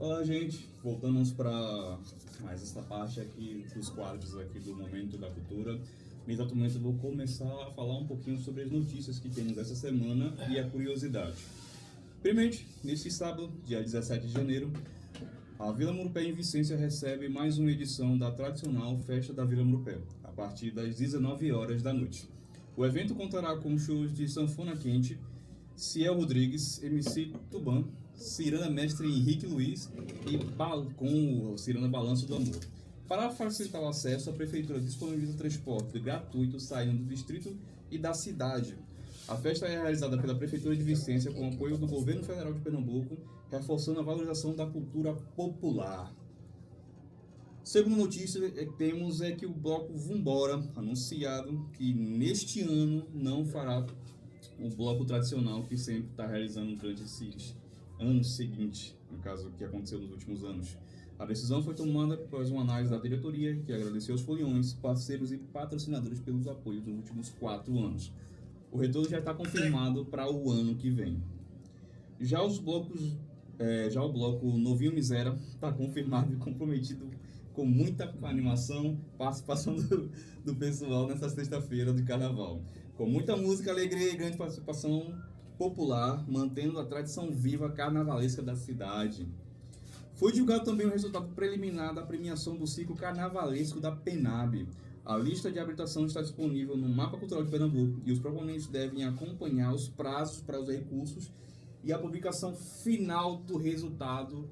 Olá, gente. Voltamos para mais essa parte aqui dos quadros aqui do Momento da Cultura. No exato momento eu vou começar a falar um pouquinho sobre as notícias que temos essa semana e a curiosidade. Primeiramente, neste sábado, dia 17 de janeiro, a Vila Murupé em Vicência recebe mais uma edição da tradicional Festa da Vila Murupé, a partir das 19 horas da noite. O evento contará com shows de sanfona quente, Ciel Rodrigues, MC Tuban, Ciranda Mestre Henrique Luiz e com o Ciranda Balanço do Amor. Para facilitar o acesso, a Prefeitura disponibiliza transporte gratuito saindo do distrito e da cidade. A festa é realizada pela Prefeitura de Vicência com apoio do Governo Federal de Pernambuco, reforçando a valorização da cultura popular. Segunda notícia que temos é que o bloco Vambora, anunciado que neste ano não fará o bloco tradicional que sempre está realizando durante esses anos seguintes, no caso que aconteceu nos últimos anos. A decisão foi tomada após uma análise da diretoria, que agradeceu aos foliões, parceiros e patrocinadores pelos apoios nos últimos 4 anos. O retorno já está confirmado para o ano que vem. Já o bloco Novinho Misera está confirmado e comprometido com muita animação, participação do pessoal nessa sexta-feira de carnaval. Com muita música, alegria e grande participação popular, mantendo a tradição viva carnavalesca da cidade. Foi divulgado também o resultado preliminar da premiação do ciclo carnavalesco da PENAB. A lista de habilitação está disponível no Mapa Cultural de Pernambuco e os proponentes devem acompanhar os prazos para os recursos e a publicação final do resultado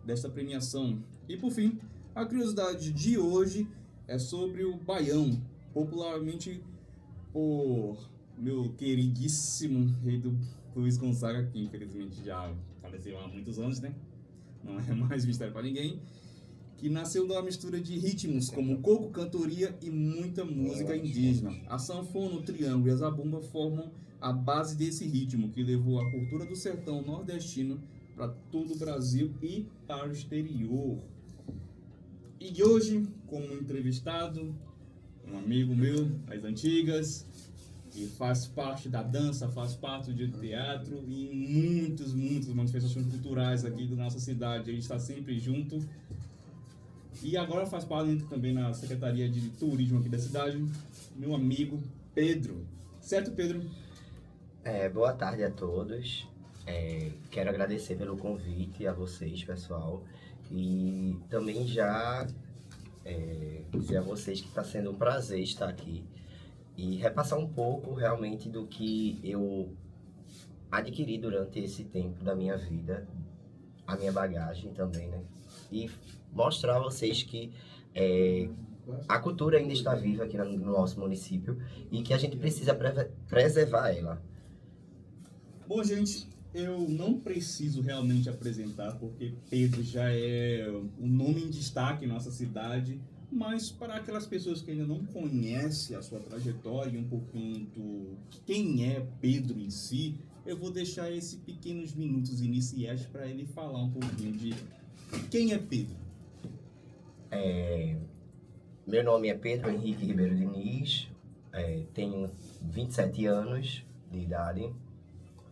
desta premiação. E por fim, a curiosidade de hoje é sobre o Baião, popularmente por meu queridíssimo rei do Luiz Gonzaga, que infelizmente já faleceu há muitos anos, né? Não é mais mistério para ninguém, que nasceu da mistura de ritmos como coco, cantoria e muita música indígena. A sanfona, o triângulo e a zabumba formam a base desse ritmo, que levou a cultura do sertão nordestino para todo o Brasil e para o exterior. E hoje, como entrevistado, um amigo meu, das antigas, que faz parte da dança, faz parte do teatro e muitas manifestações culturais aqui da nossa cidade. A gente está sempre junto. E agora faz parte também na Secretaria de Turismo aqui da cidade, meu amigo Pedro. Certo, Pedro? Boa tarde a todos. Quero agradecer pelo convite a vocês, pessoal. E também já dizer a vocês que está sendo um prazer estar aqui e repassar um pouco realmente do que eu adquiri durante esse tempo da minha vida, a minha bagagem também, né? E mostrar a vocês que a cultura ainda está viva aqui no nosso município e que a gente precisa preservar ela. Bom, gente, eu não preciso realmente apresentar, porque Pedro já é um nome em destaque em nossa cidade, mas para aquelas pessoas que ainda não conhecem a sua trajetória e um pouquinho do quem é Pedro em si, eu vou deixar esses pequenos minutos iniciais para ele falar um pouquinho de quem é Pedro. Meu nome é Pedro Henrique Ribeiro Diniz, tenho 27 anos de idade,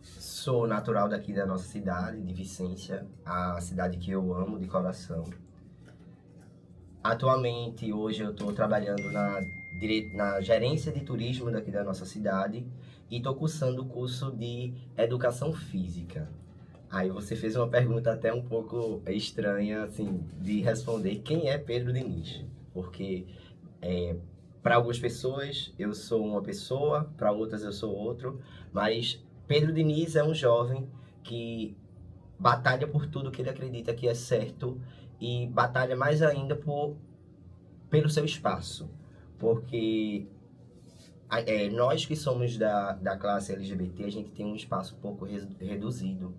sou natural daqui da nossa cidade, de Vicência, a cidade que eu amo de coração. Atualmente, hoje eu estou trabalhando na gerência de turismo daqui da nossa cidade e estou cursando o curso de Educação Física. Aí você fez uma pergunta até um pouco estranha, assim, de responder quem é Pedro Diniz. Porque para algumas pessoas eu sou uma pessoa, para outras eu sou outro, mas Pedro Diniz é um jovem que batalha por tudo que ele acredita que é certo e batalha mais ainda pelo seu espaço. Porque nós que somos da classe LGBT, a gente tem um espaço um pouco reduzido.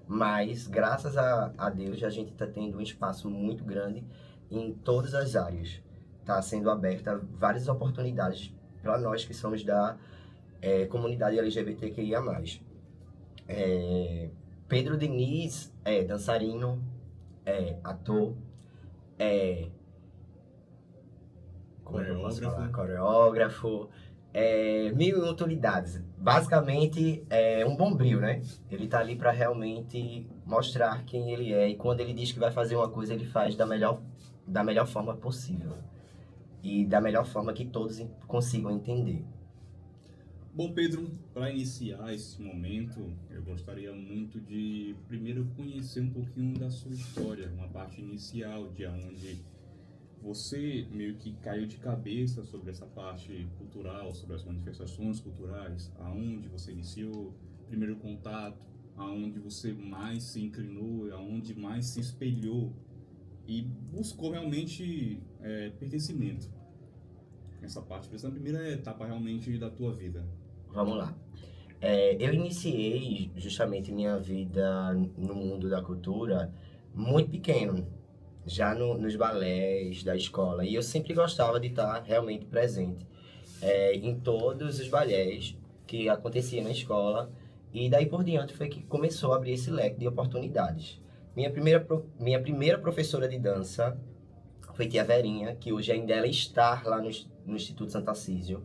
Mas, graças a Deus, a gente está tendo um espaço muito grande em todas as áreas. Está sendo aberta várias oportunidades para nós que somos da comunidade LGBTQIA+. Pedro Diniz é dançarino, ator, como é que eu posso falar? Coreógrafo, Mil e utilidades. Basicamente, é um bombril, né? Ele tá ali para realmente mostrar quem ele é. E quando ele diz que vai fazer uma coisa, ele faz da melhor forma possível. E da melhor forma que todos consigam entender. Bom, Pedro, para iniciar esse momento, eu gostaria muito de primeiro conhecer um pouquinho da sua história, uma parte inicial de onde você meio que caiu de cabeça sobre essa parte cultural, sobre as manifestações culturais, aonde você iniciou o primeiro contato, aonde você mais se inclinou, aonde mais se espelhou e buscou realmente pertencimento. Essa parte, essa primeira etapa realmente da tua vida. Vamos lá. Eu iniciei justamente minha vida no mundo da cultura muito pequeno, já nos balés da escola. E eu sempre gostava de estar realmente presente em todos os balés que aconteciam na escola. E daí por diante foi que começou a abrir esse leque de oportunidades. Minha primeira professora de dança foi Tia Verinha, que hoje ainda ela está lá no Instituto Santa Císio.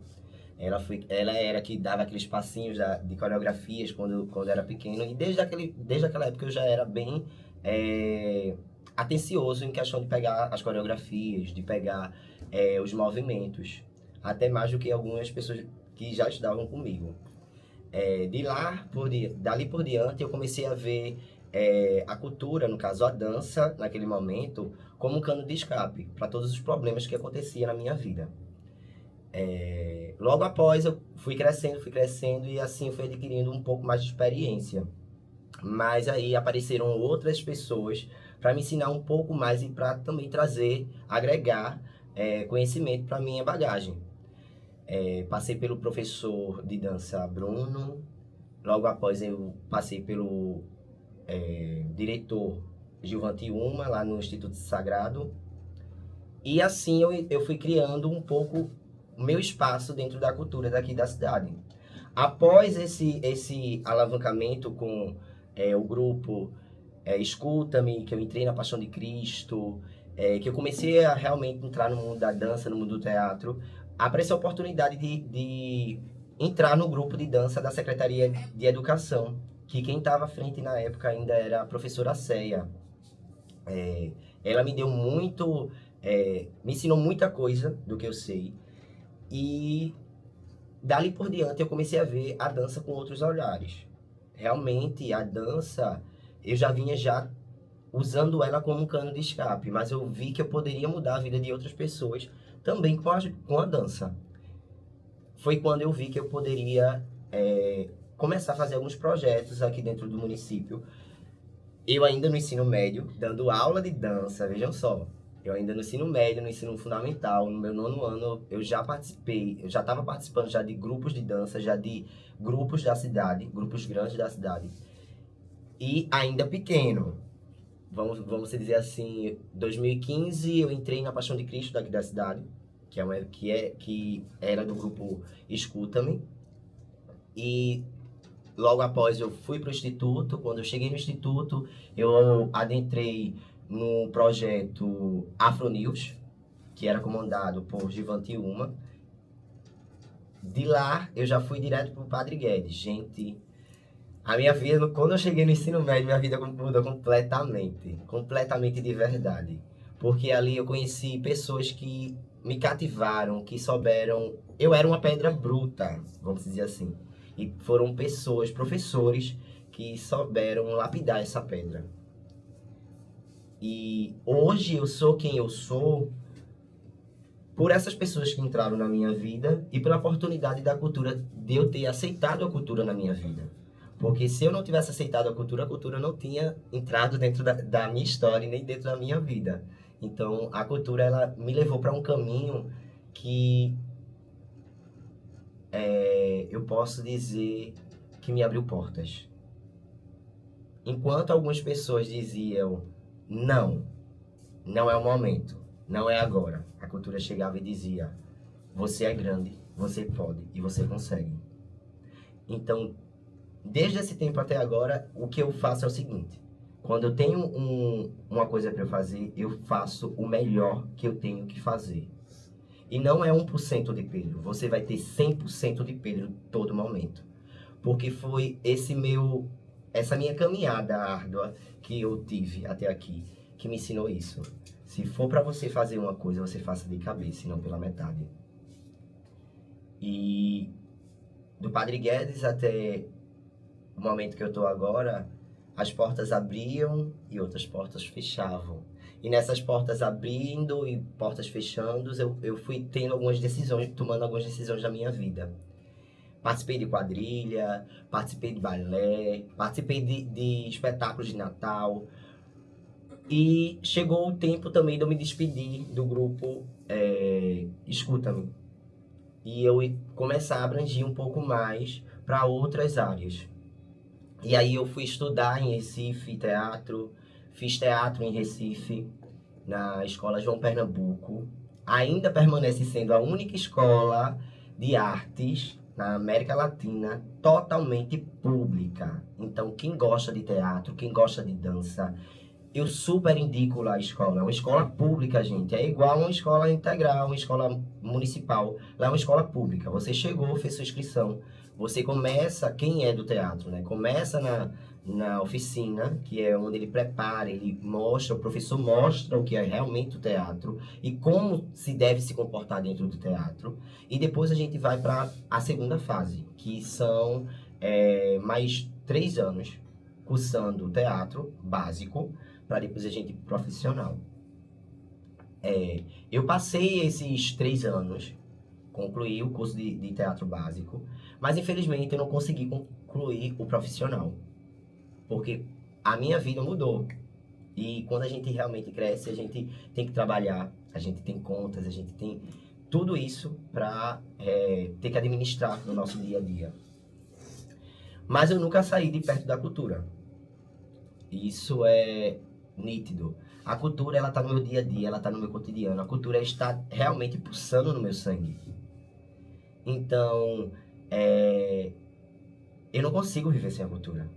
Ela era que dava aqueles passinhos de coreografias quando era pequeno. E desde aquela época eu já era bem atencioso em questão de pegar as coreografias, de pegar os movimentos. Até mais do que algumas pessoas que já estudavam comigo. Dali por diante eu comecei a ver a cultura, no caso a dança, naquele momento, como um cano de escape para todos os problemas que aconteciam na minha vida. Logo após eu fui crescendo e assim eu fui adquirindo um pouco mais de experiência. Mas aí apareceram outras pessoas para me ensinar um pouco mais e para também agregar conhecimento para minha bagagem. Passei pelo professor de dança Bruno, logo após eu passei pelo diretor Gilvan Uma, lá no Instituto Sagrado. E assim eu fui criando um pouco o meu espaço dentro da cultura daqui da cidade. Após esse alavancamento com o grupo Escuta-me, que eu entrei na Paixão de Cristo, que eu comecei a realmente entrar no mundo da dança, no mundo do teatro, apareceu a oportunidade de entrar no grupo de dança da Secretaria de Educação, que quem estava à frente na época ainda era a professora Céia. Ela me deu muito, me ensinou muita coisa do que eu sei, e dali por diante eu comecei a ver a dança com outros olhares. Realmente a dança, eu já vinha usando ela como um cano de escape, mas eu vi que eu poderia mudar a vida de outras pessoas também com a dança. Foi quando eu vi que eu poderia começar a fazer alguns projetos aqui dentro do município. Eu ainda no ensino médio, dando aula de dança, vejam só. Eu ainda no ensino médio, no ensino fundamental, no meu 9º ano, eu já estava participando já de grupos de dança, já de grupos da cidade, grupos grandes da cidade. E ainda pequeno, vamos dizer assim, 2015 eu entrei na Paixão de Cristo daqui da cidade, que era do grupo Escuta-me. E logo após eu fui para o Instituto. Quando eu cheguei no Instituto, eu adentrei no projeto Afro News, que era comandado por Gilvan Uma. De lá, eu já fui direto para o Padre Guedes. Gente, a minha vida, quando eu cheguei no ensino médio, minha vida mudou completamente de verdade. Porque ali eu conheci pessoas que me cativaram, que souberam... Eu era uma pedra bruta, vamos dizer assim. E foram professores, que souberam lapidar essa pedra. E hoje eu sou quem eu sou por essas pessoas que entraram na minha vida e pela oportunidade da cultura, de eu ter aceitado a cultura na minha vida. Porque se eu não tivesse aceitado a cultura não tinha entrado dentro da minha história e nem dentro da minha vida. Então, a cultura, ela me levou para um caminho que eu posso dizer que me abriu portas. Enquanto algumas pessoas diziam, não é o momento, não é agora. A cultura chegava e dizia, você é grande, você pode e você consegue. Então, desde esse tempo até agora, o que eu faço é o seguinte. Quando eu tenho uma coisa para fazer, eu faço o melhor que eu tenho que fazer. E não é 1% de Pedro, você vai ter 100% de Pedro todo momento. Porque foi essa minha caminhada árdua que eu tive até aqui, que me ensinou isso. Se for para você fazer uma coisa, você faça de cabeça e não pela metade. E do Padre Guedes até o momento que eu estou agora, as portas abriam e outras portas fechavam. E nessas portas abrindo e portas fechando, eu fui tendo algumas decisões, tomando algumas decisões da minha vida. Participei de quadrilha, participei de balé, participei de espetáculos de Natal. E chegou o tempo também de eu me despedir do grupo Escuta-me. E eu começar a abranger um pouco mais para outras áreas. E aí eu fui estudar em Recife teatro, fiz teatro em Recife, na Escola João Pernambuco. Ainda permanece sendo a única escola de artes na América Latina totalmente pública. Então, quem gosta de teatro, quem gosta de dança, eu super indico lá a escola. É uma escola pública, gente. É igual uma escola integral, uma escola municipal. Lá é uma escola pública. Você chegou, fez sua inscrição. Você começa, quem é do teatro, né? Começa na oficina, que é onde ele prepara, ele mostra, o professor mostra o que é realmente o teatro e como se deve se comportar dentro do teatro. E depois a gente vai para a segunda fase, que são mais 3 anos cursando teatro básico, para depois a gente ir profissional. Eu passei esses 3 anos, concluí o curso de teatro básico, mas infelizmente eu não consegui concluir o profissional, porque a minha vida mudou. E quando a gente realmente cresce, a gente tem que trabalhar, a gente tem contas, a gente tem tudo isso para ter que administrar no nosso dia a dia. Mas eu nunca saí de perto da cultura. Isso é nítido. A cultura, ela tá no meu dia a dia, ela tá no meu cotidiano. A cultura está realmente pulsando no meu sangue. Então, eu não consigo viver sem a cultura.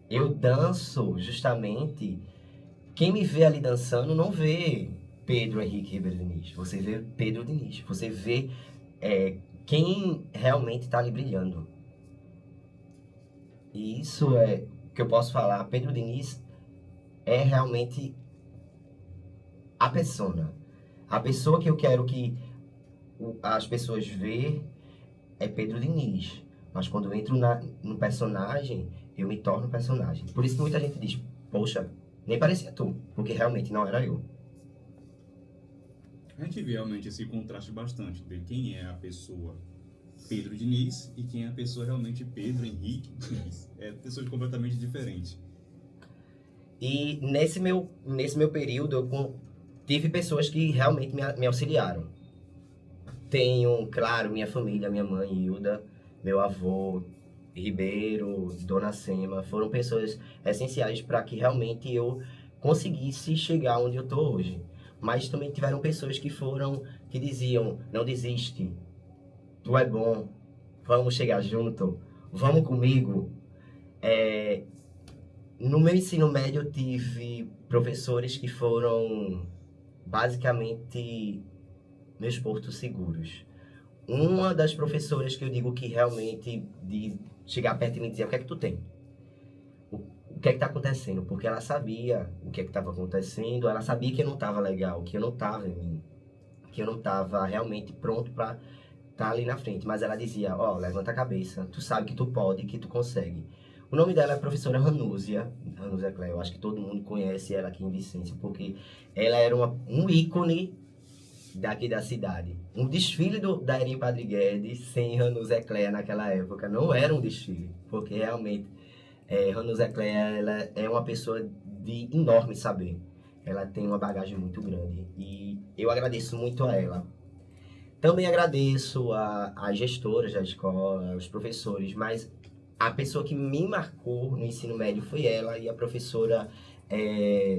Eu danço justamente... Quem me vê ali dançando não vê Pedro Henrique Ribeiro Diniz. Você vê Pedro Diniz. Você vê quem realmente está ali brilhando. E isso é o que eu posso falar. Pedro Diniz é realmente a persona. A pessoa que eu quero que as pessoas vejam é Pedro Diniz. Mas quando eu entro no personagem, eu me torno personagem. Por isso que muita gente diz, poxa, nem parecia tu, porque realmente não era eu. A gente vê realmente esse contraste bastante de quem é a pessoa Pedro Diniz e quem é a pessoa realmente Pedro Henrique Diniz. É pessoas completamente diferentes. E nesse meu período, eu tive pessoas que realmente me auxiliaram. Tenho, claro, minha família, minha mãe, Hilda, meu avô, Ribeiro, Dona Sema, foram pessoas essenciais para que realmente eu conseguisse chegar onde eu estou hoje. Mas também tiveram pessoas que diziam, não desiste, tu é bom, vamos chegar junto, vamos comigo. No meu ensino médio eu tive professores que foram basicamente meus portos seguros. Uma das professoras que eu digo que realmente de chegar perto e me dizer o que é que tu tem? O que é que tá acontecendo? Porque ela sabia o que é que estava acontecendo, ela sabia que eu não estava legal, que eu não estava em mim, que eu não estava realmente pronto para estar ali na frente. Mas ela dizia, levanta a cabeça, tu sabe que tu pode, que tu consegue. O nome dela é a professora Ranúzia Cléia, eu acho que todo mundo conhece ela aqui em Vicência, porque ela era um ícone daqui da cidade. Um desfile da Eri Padre Guedes sem Ranúzia Cléia naquela época não era um desfile, porque realmente Ranúzia Cléia, ela é uma pessoa de enorme saber. Ela tem uma bagagem muito grande e eu agradeço muito a ela. Também agradeço às gestoras da escola, aos professores, mas a pessoa que me marcou no ensino médio foi ela e a professora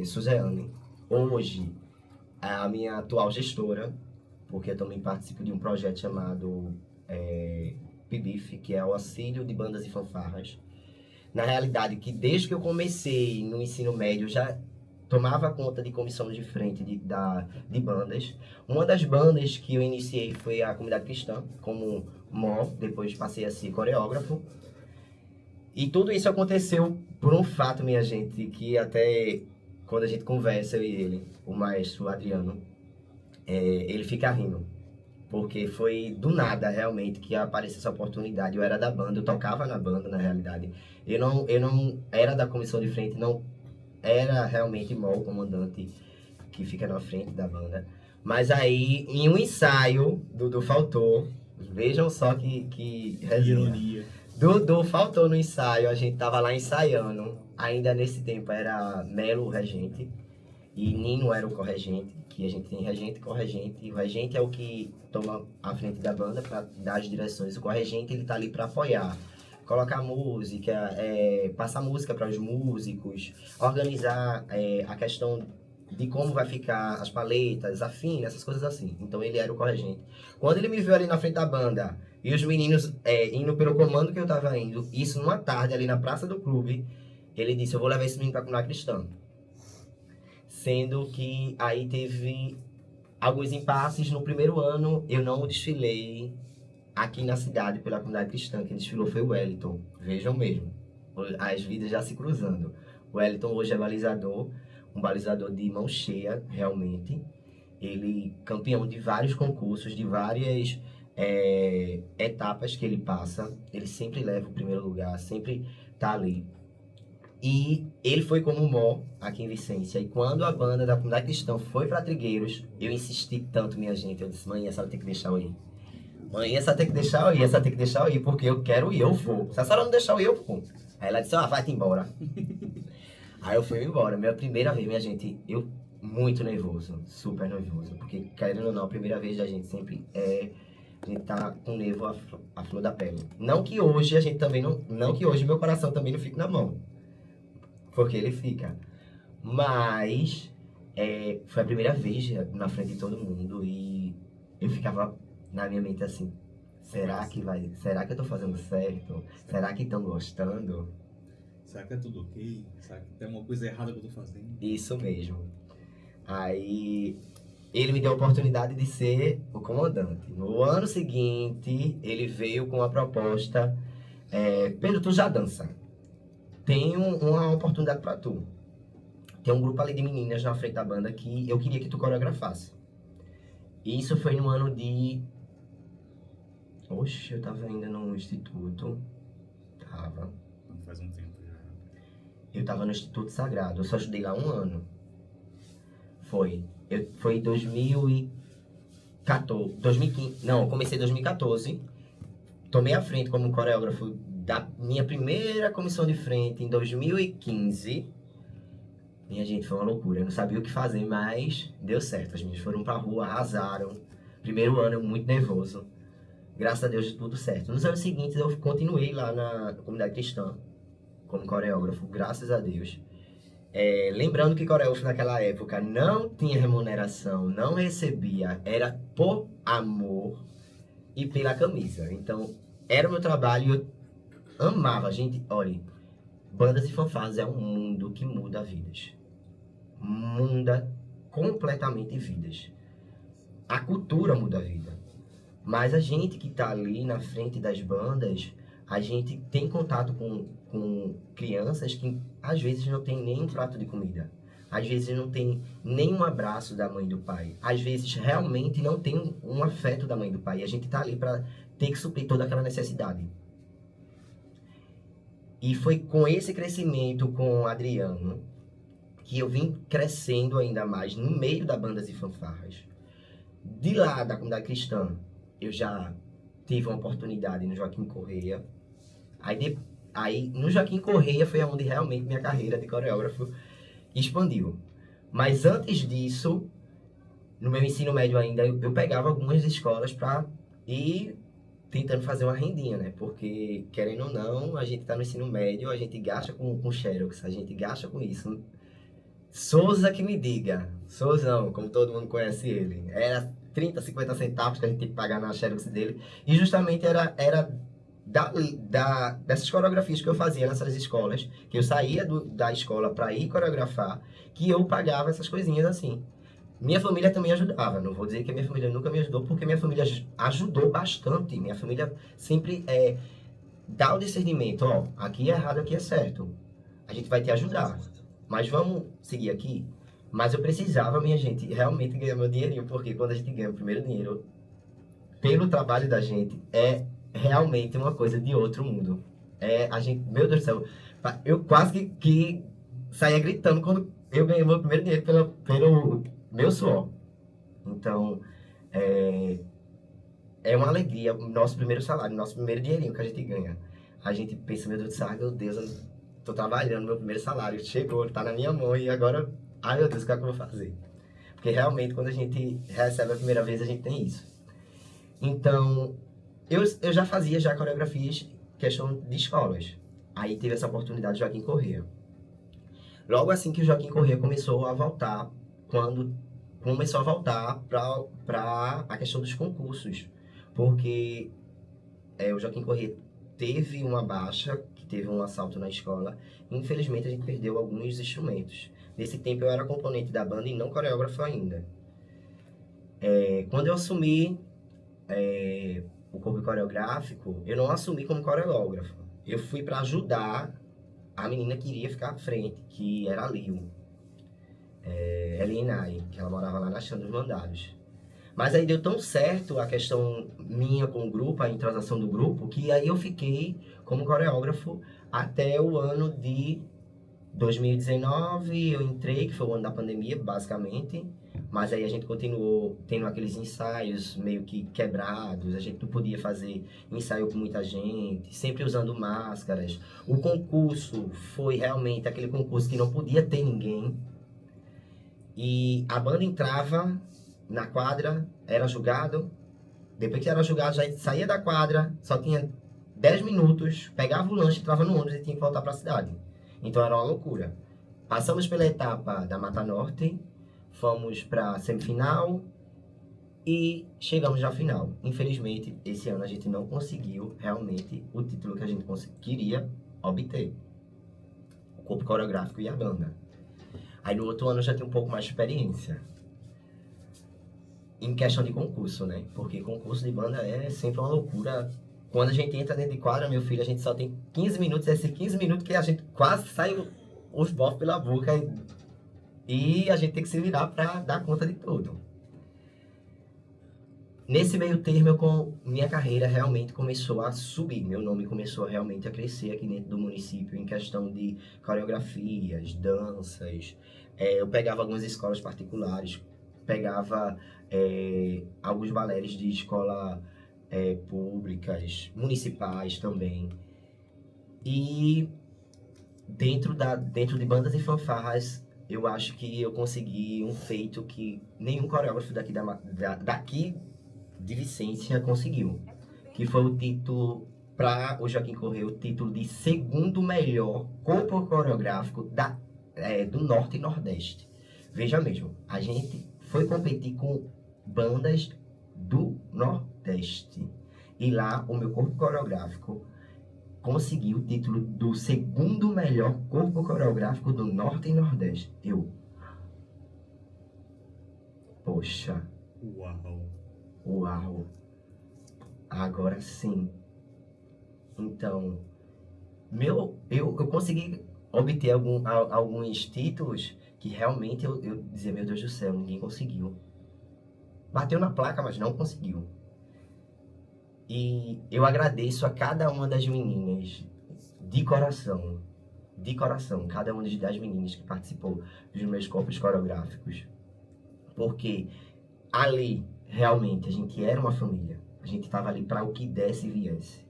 Suzane. Hoje, a minha atual gestora, porque eu também participo de um projeto chamado PIBIF, que é o Auxílio de Bandas e Fanfarras. Na realidade, que desde que eu comecei no ensino médio, eu já tomava conta de comissão de frente de bandas. Uma das bandas que eu iniciei foi a Comunidade Cristã, como mó, depois passei a ser coreógrafo. E tudo isso aconteceu por um fato, minha gente, que até quando a gente conversa, eu e ele, o maestro Adriano, ele fica rindo. Porque foi do nada, realmente, que apareceu essa oportunidade. Eu era da banda, eu tocava na banda, na realidade. Eu não era da comissão de frente, não era realmente o comandante que fica na frente da banda. Mas aí, em um ensaio, Dudu faltou. Vejam só que Ironia. Dudu faltou no ensaio, a gente tava lá ensaiando. Ainda nesse tempo era Melo o regente e Nino era o corregente, que a gente tem regente e corregente. E o regente é o que toma a frente da banda para dar as direções. O corregente, ele tá ali para apoiar, colocar música, passar música para os músicos, organizar a questão de como vai ficar as paletas, afina, essas coisas assim. Então ele era o corregente. Quando ele me viu ali na frente da banda e os meninos indo pelo comando que eu tava indo, isso numa tarde ali na praça do clube, ele disse: eu vou levar esse menino pra comunidade cristã. Sendo que aí teve alguns impasses. No primeiro ano eu não desfilei aqui na cidade pela comunidade cristã. Quem desfilou foi o Wellington. Vejam mesmo, as vidas já se cruzando. O Wellington hoje é balizador, um balizador de mão cheia, realmente. Ele campeão de vários concursos, de várias etapas que ele passa. Ele sempre leva o primeiro lugar, sempre tá ali. E ele foi como mó aqui em Vicência. E quando a banda da comunidade cristã foi para Trigueiros, eu insisti tanto, minha gente. Eu disse: mãe, essa tem que deixar eu ir. Mãe, essa tem que deixar eu ir, essa tem que deixar eu ir, porque eu quero ir, eu vou. Se a senhora não deixar eu ir, eu vou. Aí ela disse: vai-te embora. Aí eu fui embora. Minha primeira vez, minha gente, eu muito nervoso, super nervoso. Porque, querendo ou não, a primeira vez da gente sempre a gente tá com nervo à flor da pele. Não que hoje a gente também não que hoje meu coração também não fique na mão. Porque ele fica. Mas foi a primeira vez na frente de todo mundo e eu ficava na minha mente assim: será que eu tô fazendo certo? Será que estão gostando? Será que é tudo ok? Será que tem uma coisa errada que eu tô fazendo? Isso mesmo. Aí ele me deu a oportunidade de ser o comandante. No ano seguinte, ele veio com a proposta: Pedro, tu já dança? Tenho uma oportunidade pra tu. Tem um grupo ali de meninas na frente da banda que eu queria que tu coreografasse. E isso foi no ano de... Oxe, eu tava ainda no instituto. Faz um tempo já. Eu tava no Instituto Sagrado. Eu só estudei lá um ano. Foi em 2014. 2015. Não, eu comecei em 2014. Tomei a frente como coreógrafo da minha primeira comissão de frente em 2015. Minha gente, foi uma loucura. Eu não sabia o que fazer, mas deu certo. As meninas foram pra rua, arrasaram. Primeiro ano eu muito nervoso. Graças a Deus, tudo certo. Nos anos seguintes eu continuei lá na comunidade cristã como coreógrafo, graças a Deus. Lembrando que coreógrafo naquela época não tinha remuneração, não recebia. Era por amor e pela camisa. Então, era o meu trabalho e eu amava. Gente, olha, bandas e fanfarras é um mundo que muda vidas. Muda completamente vidas. A cultura muda a vida. Mas a gente que tá ali na frente das bandas, a gente tem contato com crianças que às vezes não tem nem um prato de comida. Às vezes não tem nem um abraço da mãe e do pai. Às vezes realmente não tem um afeto da mãe e do pai. E a gente tá ali para ter que suprir toda aquela necessidade. E foi com esse crescimento com o Adriano que eu vim crescendo ainda mais no meio da bandas e fanfarras. De lá, da comunidade cristã, eu já tive uma oportunidade no Joaquim Correia. Aí no Joaquim Correia foi onde realmente minha carreira de coreógrafo expandiu. Mas antes disso, no meu ensino médio ainda, eu pegava algumas escolas para ir tentando fazer uma rendinha, né? Porque, querendo ou não, a gente tá no ensino médio, a gente gasta com Xerox, a gente gasta com isso. Souza que me diga, Souzão, como todo mundo conhece ele, era 30, 50 centavos que a gente tem que pagar na Xerox dele, e justamente era dessas coreografias que eu fazia nessas escolas, que eu saía da escola para ir coreografar, que eu pagava essas coisinhas assim. Minha família também ajudava, não vou dizer que a minha família nunca me ajudou, porque minha família ajudou bastante. Minha família sempre dá o discernimento, ó, aqui é errado, aqui é certo. A gente vai te ajudar, mas vamos seguir aqui. Mas eu precisava, minha gente, realmente ganhar meu dinheirinho, porque quando a gente ganha o primeiro dinheiro, pelo trabalho da gente, é realmente uma coisa de outro mundo. A gente, meu Deus do céu, eu quase que saía gritando quando eu ganhei meu primeiro dinheiro pelo meu suor. Então, é uma alegria, o nosso primeiro salário, nosso primeiro dinheirinho que a gente ganha. A gente pensa, meu Deus do céu, meu Deus, eu tô trabalhando, meu primeiro salário chegou, tá na minha mão e agora, ai meu Deus, o que é que eu vou fazer? Porque realmente quando a gente recebe a primeira vez, a gente tem isso. Então, eu já fazia já coreografias, questão de escolas. Aí teve essa oportunidade de Joaquim Corrêa. Logo assim que o Joaquim Corrêa começou a voltar, quando começou a voltar para a questão dos concursos. Porque o Joaquim Corrêa teve uma baixa, que teve um assalto na escola, e infelizmente a gente perdeu alguns instrumentos. Nesse tempo eu era componente da banda e não coreógrafo ainda. Quando eu assumi o corpo coreográfico, eu não assumi como coreógrafo. Eu fui para ajudar a menina que iria ficar à frente, que era a Lil, Elinai, que ela morava lá na Chã dos Mandados. Mas aí deu tão certo a questão minha com o grupo, a entrosação do grupo, que aí eu fiquei como coreógrafo até o ano de 2019. Eu entrei, que foi o ano da pandemia, basicamente. Mas aí a gente continuou tendo aqueles ensaios meio que quebrados. A gente não podia fazer ensaio com muita gente, sempre usando máscaras. O concurso foi realmente aquele concurso que não podia ter ninguém. E a banda entrava na quadra, era julgado. Depois que era julgado, já saía da quadra, só tinha 10 minutos, pegava o lanche, entrava no ônibus e tinha que voltar para a cidade. Então era uma loucura. Passamos pela etapa da Mata Norte, fomos para a semifinal e chegamos já à final. Infelizmente, esse ano a gente não conseguiu realmente o título que a gente queria obter. O corpo coreográfico e a banda. Aí no outro ano eu já tinha um pouco mais de experiência. Em questão de concurso, né? Porque concurso de banda é sempre uma loucura. Quando a gente entra dentro de quadra, meu filho, a gente só tem 15 minutos. Esses 15 minutos que a gente quase sai os bofos pela boca. E a gente tem que se virar para dar conta de tudo. Nesse meio termo, minha carreira realmente começou a subir. Meu nome começou realmente a crescer aqui dentro do município em questão de coreografias, danças. Eu pegava algumas escolas particulares, pegava alguns balés de escola públicas, municipais também. E dentro de bandas e fanfarras, eu acho que eu consegui um feito que nenhum coreógrafo daqui de Vicência conseguiu. Que foi o título, para o Joaquim Corrêa, o título de segundo melhor corpo coreográfico do Norte e Nordeste. Veja mesmo, a gente foi competir com bandas do Nordeste. E lá, o meu corpo coreográfico conseguiu o título do segundo melhor corpo coreográfico do Norte e Nordeste. Poxa. Uau. Agora sim. Então, eu consegui obter alguns títulos que realmente eu dizia, meu Deus do céu, ninguém conseguiu. Bateu na placa, mas não conseguiu. E eu agradeço a cada uma das meninas, de coração, cada uma das meninas que participou dos meus corpos coreográficos. Porque ali, realmente, a gente era uma família. A gente estava ali para o que desse e viesse.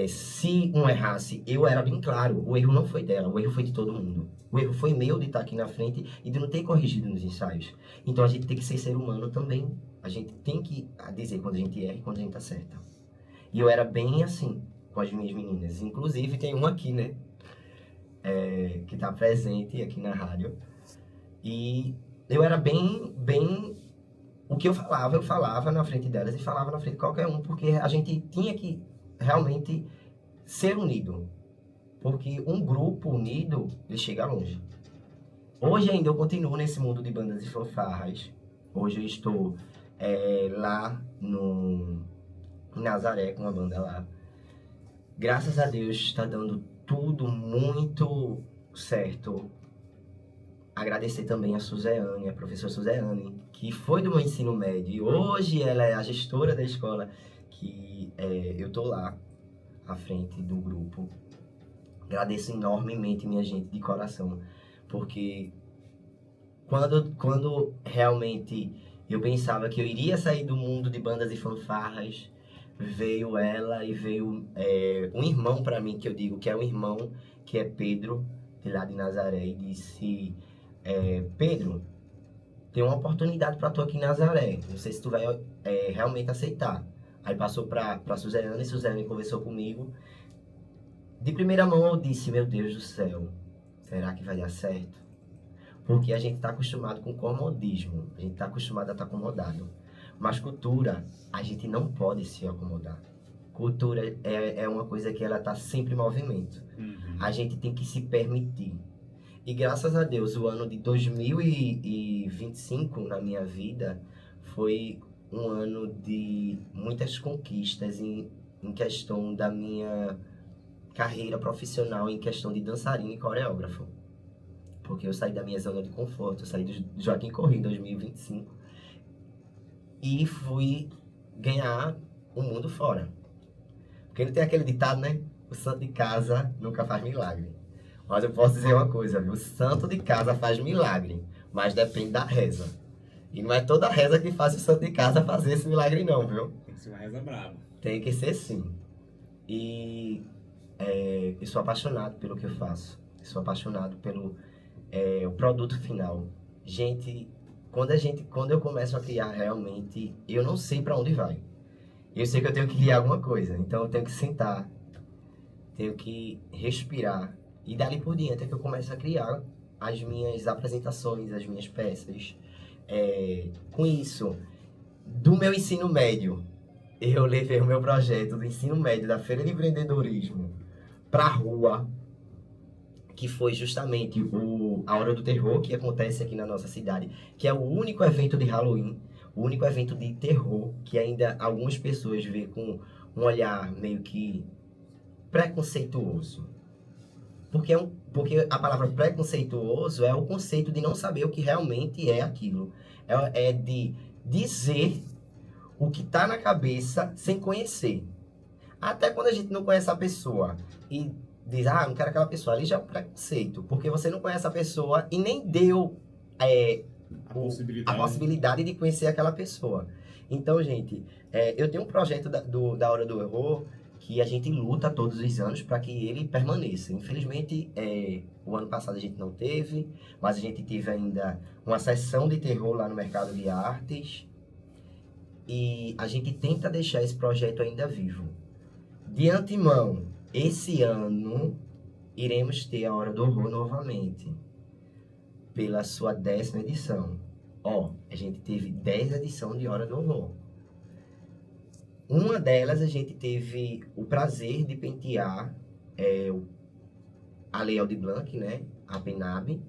Se um errasse, eu era bem claro, o erro não foi dela, o erro foi de todo mundo. O erro foi meu de estar aqui na frente e de não ter corrigido nos ensaios. Então a gente tem que ser humano também. A gente tem que dizer quando a gente erra e quando a gente acerta. E eu era bem assim com as minhas meninas. Inclusive tem uma aqui, né? Que está presente aqui na rádio. E eu era bem... O que eu falava na frente delas e falava na frente de qualquer um, porque a gente tinha que realmente ser unido. Porque um grupo unido, ele chega longe. Hoje ainda eu continuo nesse mundo de bandas e fanfarras. Hoje eu estou lá em Nazaré com uma banda lá. Graças a Deus está dando tudo muito certo. Agradecer também a Suzane, a professora Suzane, que foi do meu ensino médio. E hoje ela é a gestora da escola, que eu tô lá à frente do grupo. Agradeço enormemente, minha gente, de coração. Porque quando realmente eu pensava que eu iria sair do mundo de bandas e fanfarras, veio ela e veio um irmão para mim, que eu digo que é um irmão, que é Pedro, de lá de Nazaré, e disse: Pedro, tem uma oportunidade para tu aqui em Nazaré, não sei se tu vai realmente aceitar. Aí passou para Suzane, e Suzane conversou comigo. De primeira mão eu disse: meu Deus do céu, será que vai dar certo? Porque a gente está acostumado com comodismo, a gente está acostumado a estar acomodado. Mas cultura, a gente não pode se acomodar. Cultura é uma coisa que ela está sempre em movimento. A gente tem que se permitir. E graças a Deus, o ano de 2025 na minha vida foi um ano de muitas conquistas em questão da minha carreira profissional, em questão de dançarino e coreógrafo. Porque eu saí da minha zona de conforto, eu saí do Joaquim Corrêa em 2025 e fui ganhar o mundo fora. Porque não tem aquele ditado, né? O santo de casa nunca faz milagre. Mas eu posso dizer uma coisa, viu? O santo de casa faz milagre, mas depende da reza. E não é toda reza que faz o santo de casa fazer esse milagre não, viu? Tem que ser uma reza brava. Tem que ser sim. E eu sou apaixonado pelo que eu faço. Eu sou apaixonado pelo o produto final. Gente, quando eu começo a criar realmente, eu não sei para onde vai. Eu sei que eu tenho que criar alguma coisa, então eu tenho que sentar, tenho que respirar e dali por diante é que eu começo a criar as minhas apresentações, as minhas peças. Com isso, do meu ensino médio, eu levei o meu projeto do ensino médio da Feira de Empreendedorismo para a rua, que foi justamente a Hora do Terror, que acontece aqui na nossa cidade, que é o único evento de Halloween, o único evento de terror que ainda algumas pessoas veem com um olhar meio que preconceituoso. Porque a palavra preconceituoso é o conceito de não saber o que realmente é aquilo. É de dizer o que está na cabeça sem conhecer. Até quando a gente não conhece a pessoa e diz, não quero aquela pessoa, ali já é um preconceito, porque você não conhece a pessoa e nem deu a possibilidade de conhecer aquela pessoa. Então, gente, eu tenho um projeto da Hora do Horror que a gente luta todos os anos para que ele permaneça. Infelizmente, o ano passado a gente não teve, mas a gente teve ainda uma sessão de terror lá no Mercado de Artes e a gente tenta deixar esse projeto ainda vivo. De antemão, esse ano iremos ter a Hora do Horror novamente, pela sua 10ª edição. A gente teve 10 edições de Hora do Horror. Uma delas a gente teve o prazer de pentear a Lei Aldir Blanc, né? A PENAB,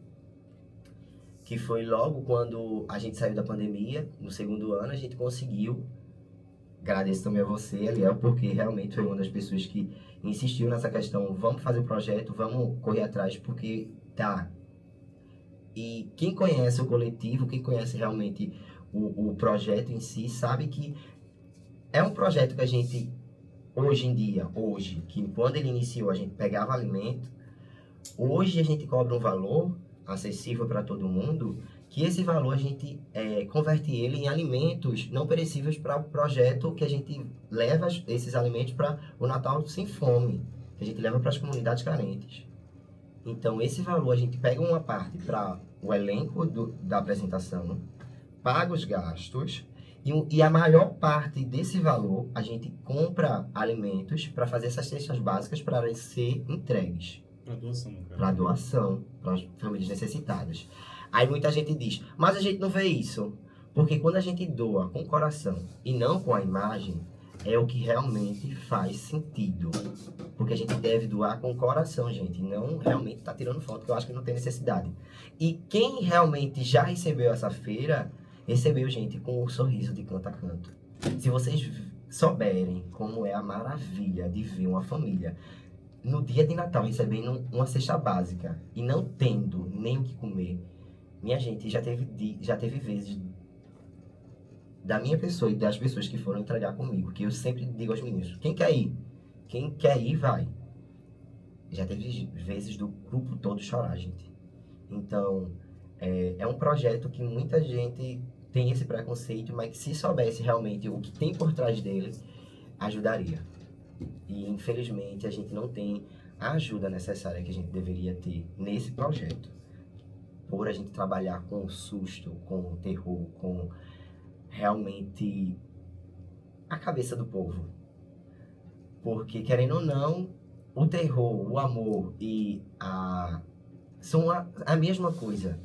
que foi logo quando a gente saiu da pandemia, no 2º ano, a gente conseguiu. Agradeço também a você, Eliel, porque realmente foi uma das pessoas que insistiu nessa questão. Vamos fazer o projeto, vamos correr atrás, porque tá. E quem conhece o coletivo, quem conhece realmente o projeto em si, sabe que é um projeto que a gente, hoje em dia, que quando ele iniciou a gente pegava alimento, hoje a gente cobra um valor acessível para todo mundo, que esse valor a gente converte ele em alimentos não perecíveis para o projeto que a gente leva esses alimentos para o Natal Sem Fome, que a gente leva para as comunidades carentes. Então, esse valor a gente pega uma parte para o elenco da apresentação, paga os gastos, e a maior parte desse valor a gente compra alimentos para fazer essas cestas básicas para ser entregues. Para doação, cara. Para doação, para as famílias necessitadas. Aí muita gente diz, mas a gente não vê isso. Porque quando a gente doa com o coração e não com a imagem, é o que realmente faz sentido. Porque a gente deve doar com o coração, gente. Não realmente tá tirando foto, que eu acho que não tem necessidade. E quem realmente já recebeu essa feira, recebeu, gente, com o sorriso de canto a canto. Se vocês souberem como é a maravilha de ver uma família no dia de Natal recebendo uma cesta básica e não tendo nem o que comer, minha gente, já teve vezes da minha pessoa e das pessoas que foram entregar comigo, que eu sempre digo aos meninos, quem quer ir? Quem quer ir, vai. Já teve vezes do grupo todo chorar, gente. Então, é um projeto que muita gente tem esse preconceito, mas que se soubesse realmente o que tem por trás dele, ajudaria. E, infelizmente, a gente não tem a ajuda necessária que a gente deveria ter nesse projeto. Por a gente trabalhar com susto, com terror, com realmente a cabeça do povo. Porque, querendo ou não, o terror, o amor e são a mesma coisa.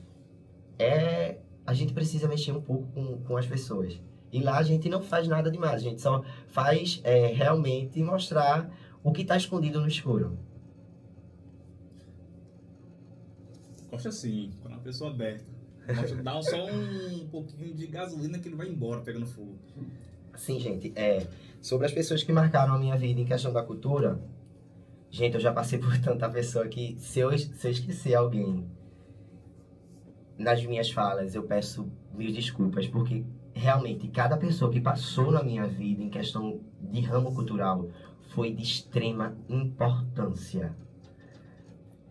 A gente precisa mexer um pouco com as pessoas. E lá a gente não faz nada demais, a gente só faz realmente mostrar o que está escondido no escuro. Gosto assim, quando a pessoa aberta. Dá só um pouquinho de gasolina que ele vai embora pegando fogo. Sim, gente, sobre as pessoas que marcaram a minha vida em questão da cultura, gente, eu já passei por tanta pessoa que se eu esquecer alguém nas minhas falas, eu peço mil desculpas, porque realmente cada pessoa que passou na minha vida em questão de ramo cultural foi de extrema importância.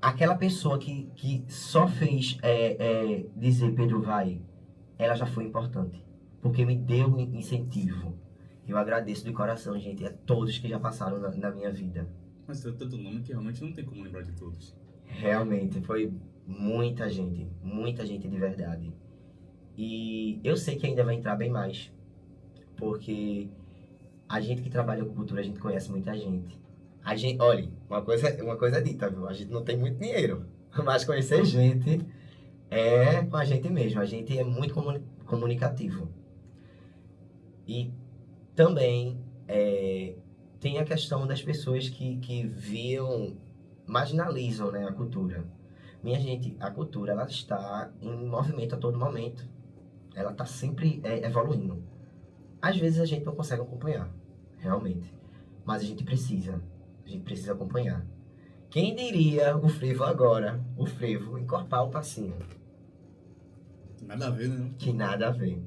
Aquela pessoa que só fez dizer Pedro vai, ela já foi importante, porque me deu um incentivo. Eu agradeço de coração, gente, a todos que já passaram na minha vida. Mas tem tanto nome que realmente não tem como lembrar de todos. Realmente, foi muita gente de verdade. E eu sei que ainda vai entrar bem mais, porque a gente que trabalha com cultura, a gente conhece muita gente. A gente, olha, uma coisa é dita, viu? A gente não tem muito dinheiro, mas conhecer gente é com a gente mesmo. A gente é muito comunicativo. E também tem a questão das pessoas que viam, marginalizam, né, a cultura. Minha gente, a cultura ela está em movimento a todo momento. Ela está sempre evoluindo. Às vezes a gente não consegue acompanhar, realmente. Mas a gente precisa acompanhar. Quem diria o frevo agora, o frevo encorpar o passinho? Nada a ver, né? Que nada a ver.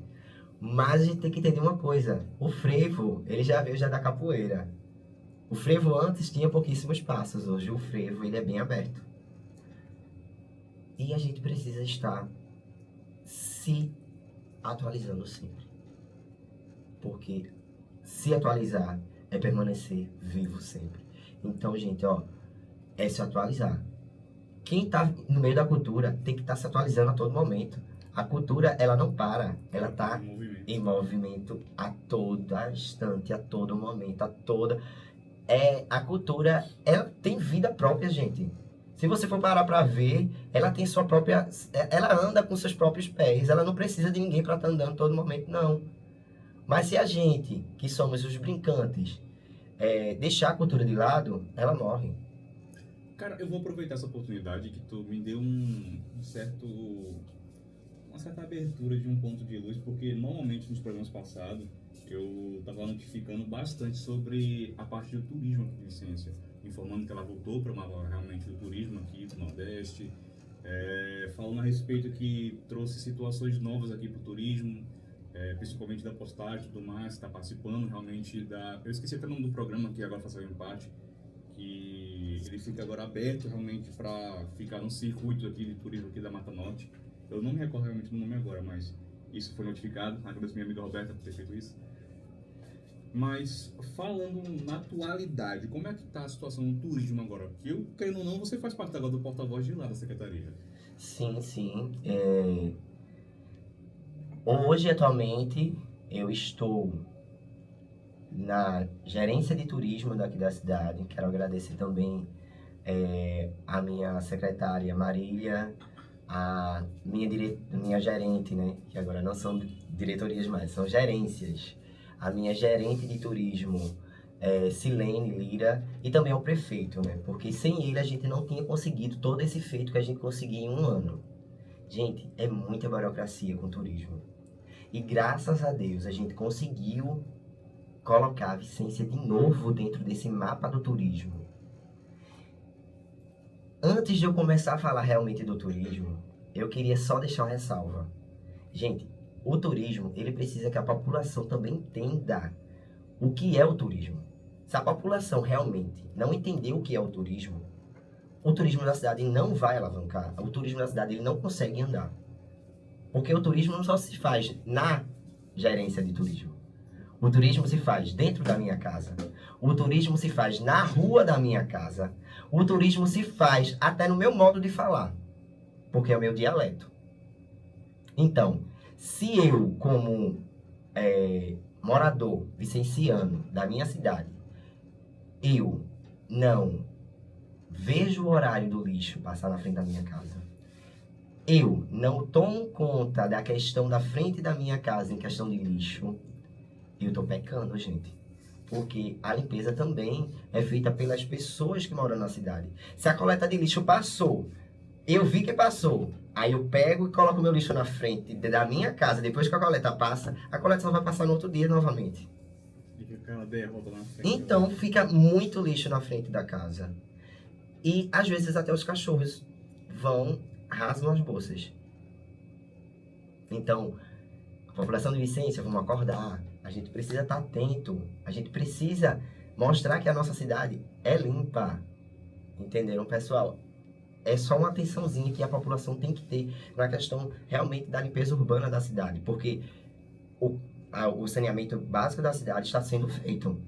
Mas a gente tem que entender uma coisa. O frevo, ele já veio já da capoeira. O frevo antes tinha pouquíssimos passos. Hoje o frevo, ele é bem aberto. E a gente precisa estar se atualizando sempre. Porque se atualizar é permanecer vivo sempre. Então, gente, é se atualizar. Quem está no meio da cultura tem que estar se atualizando a todo momento. A cultura, ela não para, ela está em movimento a todo instante, a todo momento, a cultura, ela tem vida própria, gente. Se você for parar para ver, ela tem sua própria, ela anda com seus próprios pés, ela não precisa de ninguém para estar andando todo momento, não. Mas se a gente, que somos os brincantes, deixar a cultura de lado, ela morre. Cara, eu vou aproveitar essa oportunidade que tu me deu uma certa abertura de um ponto de luz, porque normalmente nos programas passados eu estava notificando bastante sobre a parte do turismo aqui de Vicência, informando que ela voltou para realmente do turismo aqui do Nordeste, falando a respeito que trouxe situações novas aqui para o turismo, principalmente da postagem e tudo mais, está participando realmente eu esqueci até o nome do programa que agora faz parte, que ele fica agora aberto realmente para ficar no circuito aqui de turismo aqui da Mata Norte. Eu não me recordo realmente do nome agora, mas isso foi notificado. Agradeço minha amiga Roberta por ter feito isso. Mas falando na atualidade, como é que está a situação do turismo agora? Porque eu, querendo ou não, você faz parte agora do porta-voz de lá da secretaria. Sim, sim. Hoje, atualmente, eu estou na gerência de turismo daqui da cidade. Quero agradecer também a minha secretária Marília, a minha gerente, né? Que agora não são diretorias mais, são gerências. a minha gerente de turismo, Silene Lira, e também ao prefeito, né? Porque sem ele a gente não tinha conseguido todo esse feito que a gente conseguiu em um ano. Gente, é muita burocracia com turismo. E graças a Deus a gente conseguiu colocar a Vicência de novo dentro desse mapa do turismo. Antes de eu começar a falar realmente do turismo, eu queria só deixar uma ressalva. Gente, o turismo, ele precisa que a população também entenda o que é o turismo. Se a população realmente não entender o que é o turismo da cidade não vai alavancar. O turismo da cidade ele não consegue andar. Porque o turismo não só se faz na gerência de turismo. O turismo se faz dentro da minha casa. O turismo se faz na rua da minha casa. O turismo se faz até no meu modo de falar. Porque é o meu dialeto. Então, se eu, como morador vicenciano da minha cidade, eu não vejo o horário do lixo passar na frente da minha casa, eu não tomo conta da questão da frente da minha casa em questão de lixo, eu tô pecando, gente. Porque a limpeza também é feita pelas pessoas que moram na cidade. Se a coleta de lixo passou, eu vi que passou, aí eu pego e coloco meu lixo na frente da minha casa, depois que a coleta passa, a coleta só vai passar no outro dia novamente. Fica aquela derrota na frente. Então fica muito lixo na frente da casa. E às vezes até os cachorros rasgam as bolsas. Então, a população de Vicência, vamos acordar. A gente precisa estar atento. A gente precisa mostrar que a nossa cidade é limpa. Entenderam, pessoal? É só uma atençãozinha que a população tem que ter na questão realmente da limpeza urbana da cidade. Porque o saneamento básico da cidade está sendo feito.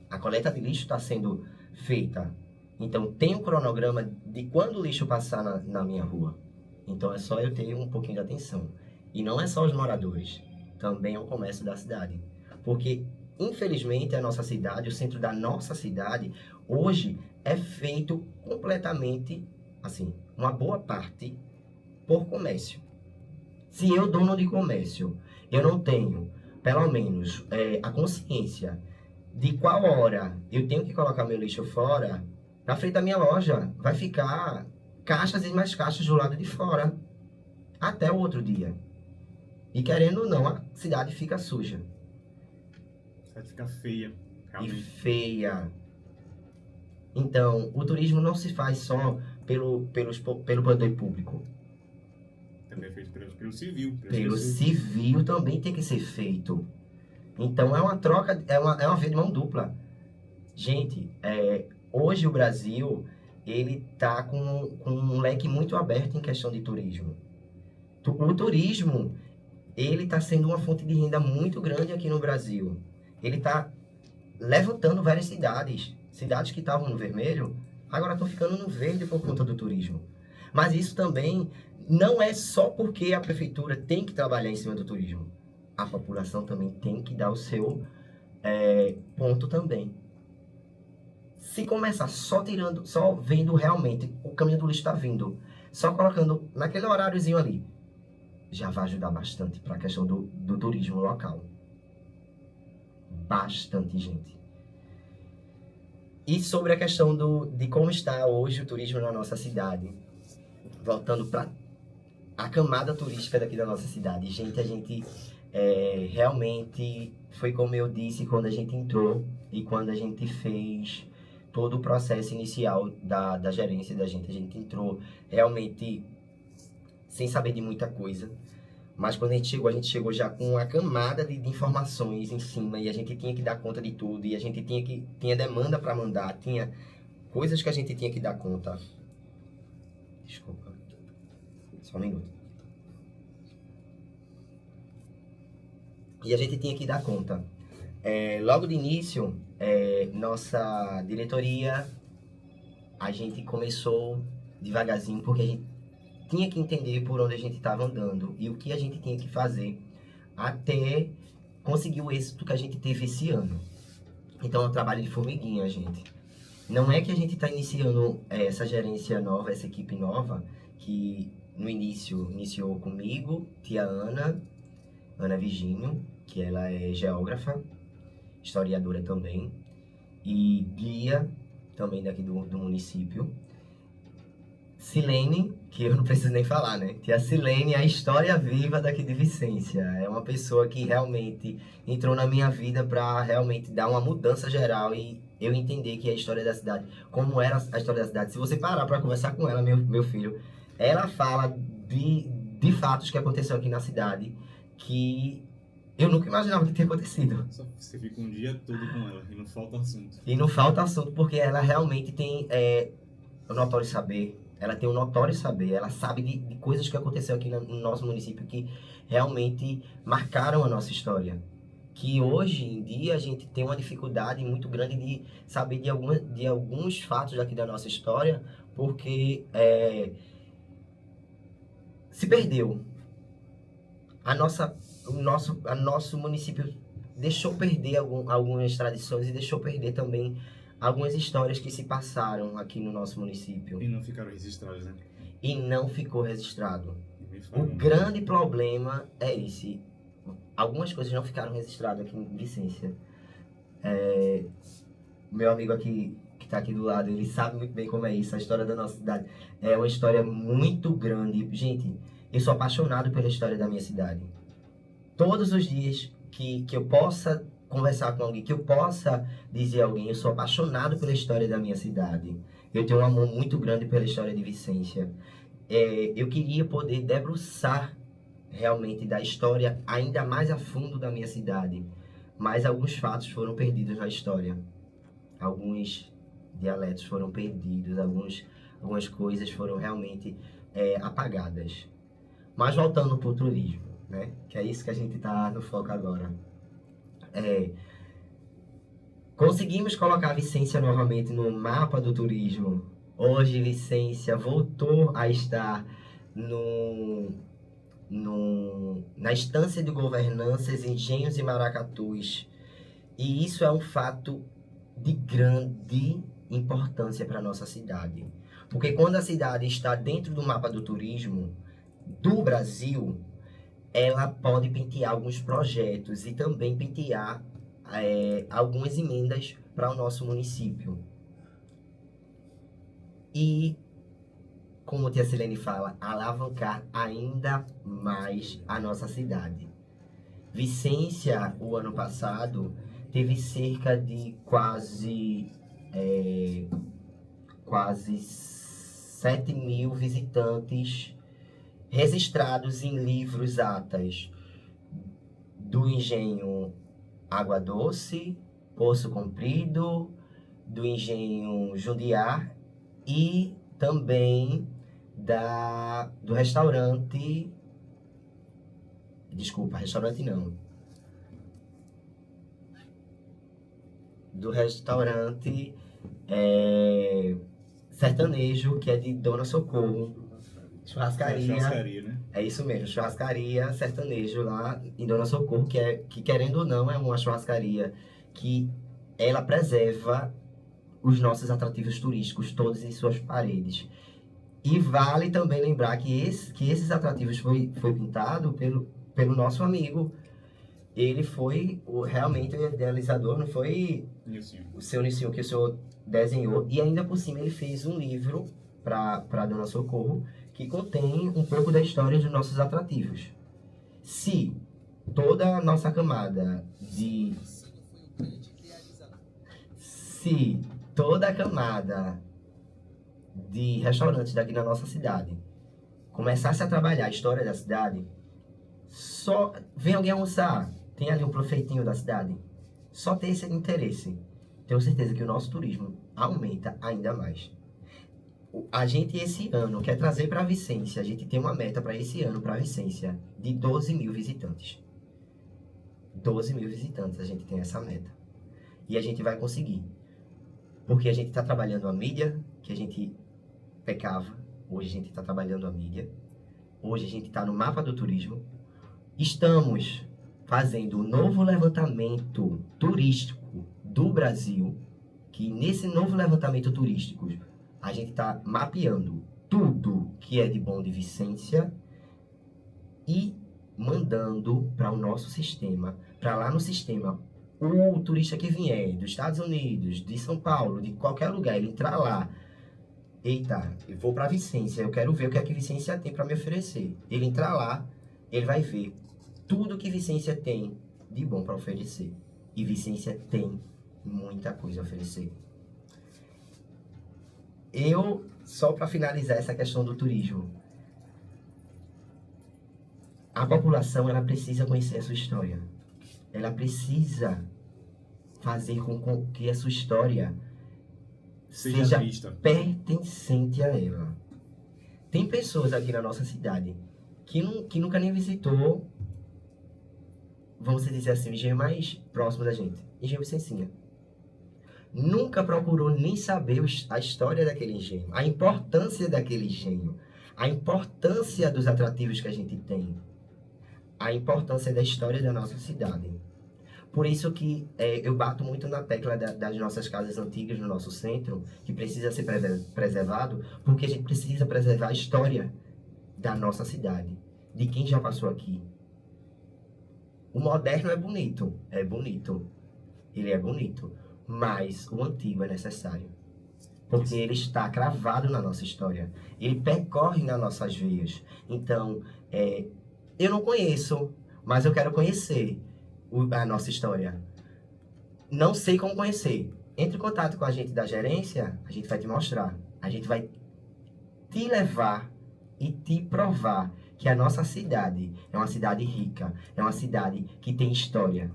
A coleta de lixo está sendo feita. Então, tem um cronograma de quando o lixo passar na minha rua. Então, é só eu ter um pouquinho de atenção. E não é só os moradores, também é o comércio da cidade. Porque, infelizmente, a nossa cidade, o centro da nossa cidade, hoje é feito completamente, assim, uma boa parte por comércio. Se eu, dono de comércio, eu não tenho, pelo menos, a consciência de qual hora eu tenho que colocar meu lixo fora, na frente da minha loja vai ficar caixas e mais caixas do lado de fora, até o outro dia. E querendo ou não, a cidade fica suja. A cidade fica feia, realmente. E feia. Então, o turismo não se faz só pelo poder público. Também é feito pelo civil. Pelo civil também tem que ser feito. Então, é uma troca, é uma via de mão dupla. Gente, hoje o Brasil, ele está com um leque muito aberto em questão de turismo. O turismo, ele está sendo uma fonte de renda muito grande aqui no Brasil. Ele está levantando várias cidades. Cidades que estavam no vermelho, agora estão ficando no verde por conta do turismo. Mas isso também não é só porque a prefeitura tem que trabalhar em cima do turismo. A população também tem que dar o seu ponto também. Se começar só vendo realmente o caminho do lixo está vindo, só colocando naquele horáriozinho ali, já vai ajudar bastante para a questão do turismo local. Bastante, gente. E sobre a questão de como está hoje o turismo na nossa cidade, voltando para a camada turística daqui da nossa cidade, gente, a gente realmente foi como eu disse quando a gente entrou e quando a gente fez todo o processo inicial da gerência da gente. A gente entrou realmente sem saber de muita coisa, mas quando a gente chegou já com uma camada de informações em cima e a gente tinha que dar conta de tudo e a gente tinha demanda para mandar, tinha coisas que a gente tinha que dar conta. Desculpa, só um minuto. E a gente tinha que dar conta. Logo de início, nossa diretoria, a gente começou devagarzinho, porque a gente tinha que entender por onde a gente estava andando e o que a gente tinha que fazer até conseguir o êxito que a gente teve esse ano. Então é um trabalho de formiguinha, gente. Não é que a gente está iniciando essa gerência nova, essa equipe nova, que no início iniciou comigo, tia Ana Virgínio, que ela é geógrafa, historiadora também, e guia também daqui do município. Silene, que eu não preciso nem falar, né? Tia Silene é a história viva daqui de Vicência. É uma pessoa que realmente entrou na minha vida para realmente dar uma mudança geral e eu entender que é a história da cidade, como era a história da cidade. Se você parar para conversar com ela, meu filho, ela fala de fatos que aconteceram aqui na cidade que eu nunca imaginava que tinha acontecido. Só você fica um dia todo com ela e não falta assunto. E não falta assunto, porque ela realmente tem o notório saber. Ela tem um notório saber. Ela sabe de coisas que aconteceram aqui no nosso município que realmente marcaram a nossa história. Que hoje em dia a gente tem uma dificuldade muito grande de saber de alguns fatos daqui da nossa história, porque se perdeu. O nosso município deixou perder algumas tradições e deixou perder também algumas histórias que se passaram aqui no nosso município. E não ficaram registradas, né? E não ficou registrado. Me O fala. grande problema é esse. Algumas coisas não ficaram registradas aqui em Vicência. Meu amigo aqui, que está aqui do lado, ele sabe muito bem como é isso. A história da nossa cidade é uma história muito grande. Gente, eu sou apaixonado pela história da minha cidade. Todos os dias que eu possa conversar com alguém, que eu possa dizer a alguém, eu sou apaixonado pela história da minha cidade. Eu tenho um amor muito grande pela história de Vicência. Eu queria poder debruçar realmente da história ainda mais a fundo da minha cidade. Mas alguns fatos foram perdidos na história. Alguns dialetos foram perdidos, algumas coisas foram realmente apagadas. Mas voltando para o turismo, né? Que é isso que a gente está no foco agora. Conseguimos colocar Vicência novamente no mapa do turismo. Hoje Vicência voltou a estar na instância de governanças, engenhos e maracatus. E isso é um fato de grande importância para a nossa cidade. Porque quando a cidade está dentro do mapa do turismo do Brasil, ela pode pentear alguns projetos e também pentear algumas emendas para o nosso município. E, como a tia Silene fala, alavancar ainda mais a nossa cidade. Vicência, o ano passado, teve cerca de quase 7.000 visitantes registrados em livros atas do engenho Água Doce, Poço Comprido, do engenho Jundiá e também do restaurante... Desculpa, restaurante não. Do restaurante sertanejo, que é de Dona Socorro. Churrascaria, né? É isso mesmo, churrascaria sertanejo lá em Dona Socorro, que querendo ou não é uma churrascaria que ela preserva os nossos atrativos turísticos todos em suas paredes. E vale também lembrar que esses atrativos foi pintado pelo nosso amigo. Ele foi realmente o idealizador, não foi Nilcinho. o seu Nicinho que o senhor desenhou. E ainda por cima ele fez um livro para Dona Socorro, que contém um pouco da história dos nossos atrativos. Se toda a nossa camada de restaurantes daqui na nossa cidade começasse a trabalhar a história da cidade, só vem alguém almoçar, tem ali um prefeitinho da cidade, só ter esse interesse, tenho certeza que o nosso turismo aumenta ainda mais. A gente esse ano quer trazer para Vicência, a gente tem uma meta para esse ano para Vicência de 12.000 visitantes. 12.000 visitantes, a gente tem essa meta. E a gente vai conseguir. Porque a gente está trabalhando a mídia, que a gente pecava. Hoje a gente está trabalhando a mídia. Hoje a gente está no mapa do turismo. Estamos fazendo um novo levantamento turístico do Brasil, que nesse novo levantamento turístico a gente está mapeando tudo que é de bom de Vicência e mandando para o nosso sistema, para lá no sistema, o turista que vier dos Estados Unidos, de São Paulo, de qualquer lugar, ele entrar lá, eita, eu vou para Vicência, eu quero ver o que é que Vicência tem para me oferecer. Ele entrar lá, ele vai ver tudo que Vicência tem de bom para oferecer. E Vicência tem muita coisa a oferecer. Eu, só para finalizar essa questão do turismo, a população, ela precisa conhecer a sua história. Ela precisa fazer com que a sua história seja vista, pertencente a ela. Tem pessoas aqui na nossa cidade que nunca nem visitou, vamos dizer assim, o engenho mais próximo da gente, Engenho Vicencinha. Nunca procurou nem saber a história daquele engenho, a importância daquele engenho, a importância dos atrativos que a gente tem, a importância da história da nossa cidade. Por isso que eu bato muito na tecla das nossas casas antigas no nosso centro, que precisa ser preservado, porque a gente precisa preservar a história da nossa cidade, de quem já passou aqui. O moderno é bonito, ele é bonito, mas o antigo é necessário, porque ele está cravado na nossa história, ele percorre nas nossas veias. Então, eu não conheço, mas eu quero conhecer a nossa história. Não sei como conhecer. Entre em contato com a gente da gerência, a gente vai te mostrar. A gente vai te levar e te provar que a nossa cidade é uma cidade rica, é uma cidade que tem história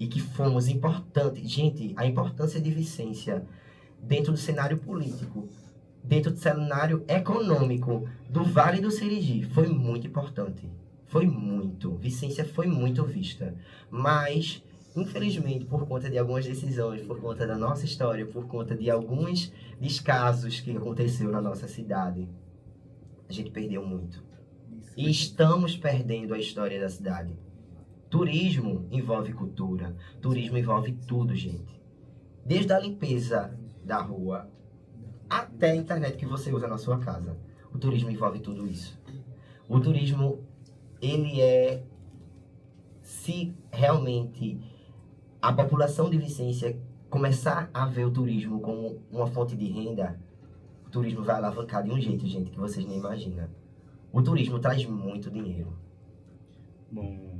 e que fomos importantes. Gente, a importância de Vicência dentro do cenário político, dentro do cenário econômico do Vale do Sirigi foi muito importante. Foi muito. Vicência foi muito vista. Mas, infelizmente, por conta de algumas decisões, por conta da nossa história, por conta de alguns descasos que aconteceu na nossa cidade, a gente perdeu muito. E estamos perdendo a história da cidade. Turismo envolve cultura. Turismo envolve tudo, gente. Desde a limpeza da rua até a internet que você usa na sua casa. O turismo envolve tudo isso. O turismo, ele é, se realmente a população de Vicência começar a ver o turismo como uma fonte de renda, o turismo vai alavancar de um jeito, gente, que vocês nem imaginam. O turismo traz muito dinheiro. Bom,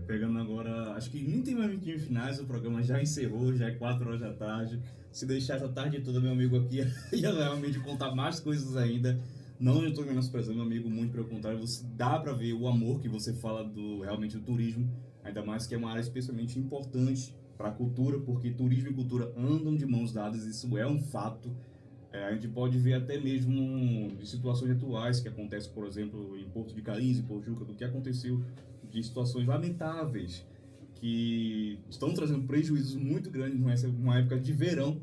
pegando agora, acho que nem tem mais 20 finais, o programa já encerrou, já é 4 horas da tarde. Se deixar essa tarde toda, meu amigo aqui ia realmente contar mais coisas ainda. Não estou menosprezando, meu amigo, muito pelo contrário. Você dá para ver o amor que você fala realmente do turismo, ainda mais que é uma área especialmente importante para a cultura, porque turismo e cultura andam de mãos dadas, isso é um fato. A gente pode ver até mesmo de situações atuais que acontecem, por exemplo, em Porto de Galinhas, em Pojuca, do que aconteceu, de situações lamentáveis que estão trazendo prejuízos muito grandes numa época de verão,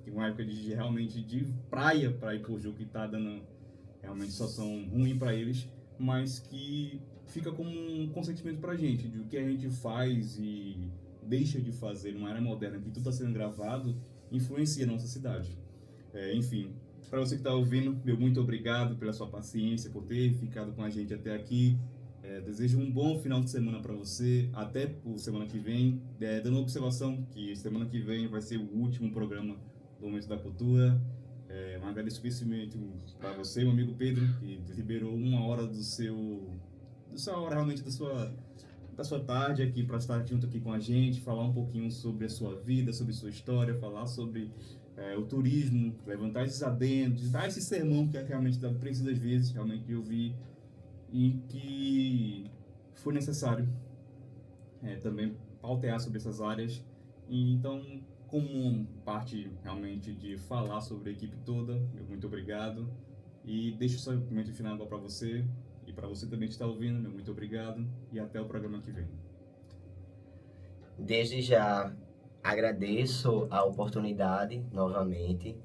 uma época realmente de praia para Ipojuca, que está dando realmente situação ruim para eles, mas que fica como um consentimento para a gente, de o que a gente faz e deixa de fazer numa era moderna, que tudo está sendo gravado, influencia a nossa cidade. Enfim, para você que está ouvindo, meu muito obrigado pela sua paciência, por ter ficado com a gente até aqui. Desejo um bom final de semana para você, até por semana que vem. Dando uma observação que semana que vem vai ser o último programa do Momento da Cultura. Um agradecimento para você, meu amigo Pedro, que liberou uma hora da sua hora, realmente da sua tarde aqui para estar junto aqui com a gente, falar um pouquinho sobre a sua vida, sobre a sua história, falar sobre o turismo, levantar esses adendos, dar esse sermão que realmente precisa às vezes realmente ouvir e que foi necessário também pautear sobre essas áreas. E, então, como parte realmente de falar sobre a equipe toda, meu muito obrigado. E deixo o seu momento final agora para você. E para você também que está ouvindo, meu muito obrigado. E até o programa que vem. Desde já agradeço a oportunidade novamente.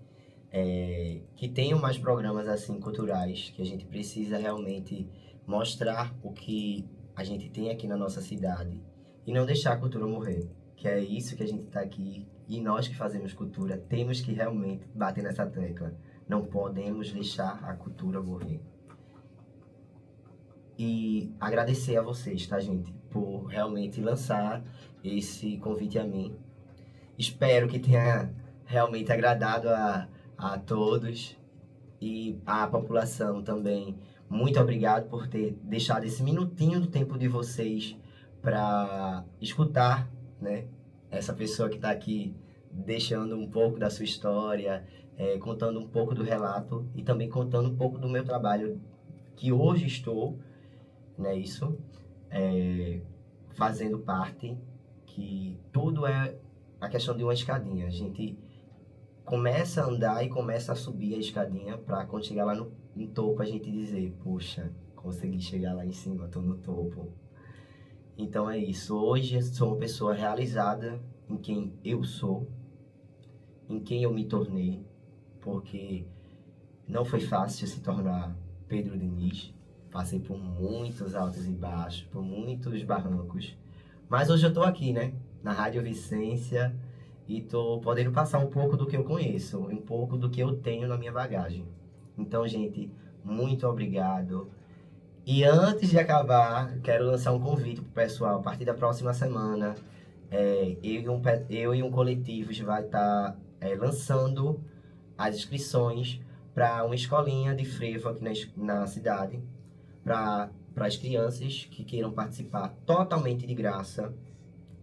Que tenham mais programas assim culturais, que a gente precisa realmente mostrar o que a gente tem aqui na nossa cidade e não deixar a cultura morrer, que é isso que a gente está aqui. E nós que fazemos cultura temos que realmente bater nessa tecla. Não podemos deixar a cultura morrer. E agradecer a vocês, tá, gente? Por realmente lançar esse convite a mim. Espero que tenha realmente agradado a todos e a população também. Muito obrigado por ter deixado esse minutinho do tempo de vocês para escutar, né? Essa pessoa que está aqui deixando um pouco da sua história, contando um pouco do relato e também contando um pouco do meu trabalho que hoje estou, né? Isso, fazendo parte, que tudo é a questão de uma escadinha. A gente começa a andar e começa a subir a escadinha para quando chegar lá no topo a gente dizer, poxa, consegui chegar lá em cima, tô no topo. Então é isso. Hoje eu sou uma pessoa realizada em quem eu sou, em quem eu me tornei, porque não foi fácil se tornar Pedro Diniz. Passei por muitos altos e baixos, por muitos barrancos. Mas hoje eu tô aqui, né? Na Rádio Vicência e tô podendo passar um pouco do que eu conheço, um pouco do que eu tenho na minha bagagem. Então, gente, muito obrigado. E antes de acabar, quero lançar um convite pro pessoal. A partir da próxima semana, eu e um coletivo vai estar lançando as inscrições para uma escolinha de frevo aqui na cidade, para as crianças que queiram participar totalmente de graça.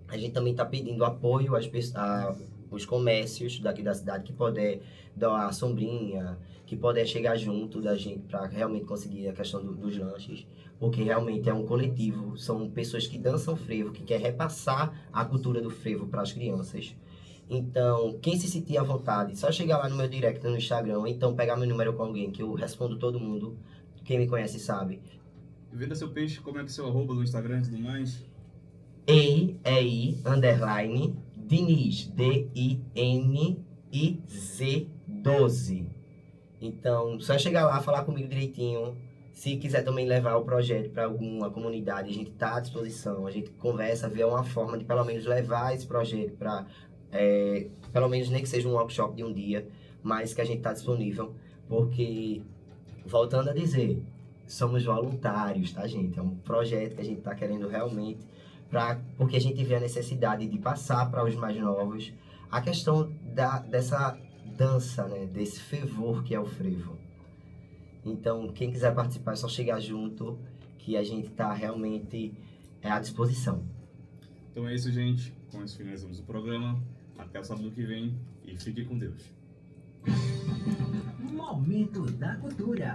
A gente também está pedindo apoio aos comércios daqui da cidade que puder dar a sombrinha, que puder chegar junto da gente para realmente conseguir a questão dos lanches, porque realmente é um coletivo, são pessoas que dançam frevo, que quer repassar a cultura do frevo para as crianças. Então, quem se sentir à vontade, só chegar lá no meu direct no Instagram, ou então pegar meu número com alguém, que eu respondo todo mundo. Quem me conhece sabe. Venda seu peixe, como é que é seu arroba do Instagram e tudo mais? _Diniz, DINIZ12. Então, só chegar lá, falar comigo direitinho. Se quiser também levar o projeto para alguma comunidade, a gente está à disposição. A gente conversa, vê uma forma de pelo menos levar esse projeto para, pelo menos nem que seja um workshop de um dia, mas que a gente está disponível. Porque, voltando a dizer, somos voluntários, tá, gente? É um projeto que a gente está querendo realmente, porque a gente vê a necessidade de passar para os mais novos a questão dessa dança, né? Desse fervor que é o frevo. Então, quem quiser participar é só chegar junto, que a gente está realmente à disposição. Então é isso, gente. Com isso finalizamos o programa. Até o sábado que vem e fique com Deus. Momento da Cultura.